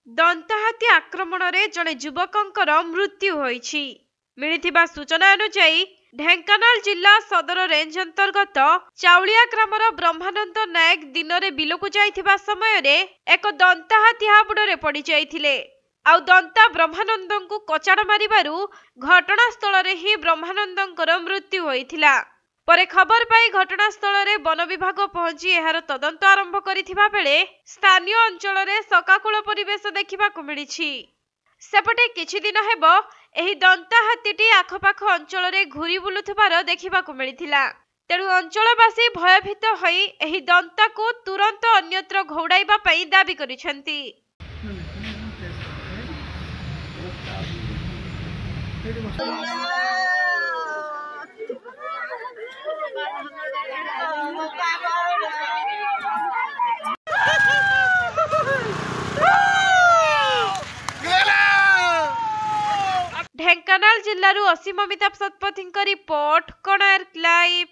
दंताहाती आक्रमण रे जड़े युवकंकर मृत्यु होईछि। मिलिथिबा सूचना अनुसार ढेंकानाल जिला सदर रेंज अंतर्गत चाउलिया ग्रामर ब्रह्मानंद नायक दिन में बिलकु जाइथिबा समय रे एक दंताहाती हाबुड़े पड़ जाइथिले। आउ दंता ब्रह्मानंद को कचाड़ मारिबारु घटनास्थल रे ही ब्रह्मानंदंकर मृत्यु होइथिला। परे खबर पाई घटनास्थल रे वन विभाग पहुंची एहार तदंत आरंभ करिथिबा बेले स्थानीय अंचल रे सकाकुल परिवेश देखिबाकु मिलिछि। सेपटे किछि दिन हेबो एही दंता हातीटी आखपाख अंचल रे घुरी बुलुथिबार देखिबाकु मिलिथिला। तेणु अंचलवासी भयभीत होई एही दंता को तुरंत अन्यत्र घौड़ाइबा पई दाबी करिसेंती। ढेंकानाल जिल्लारू असीम अमिताभ शतपथीଙ୍କ रिपोर्ट कोणार्क लाइव।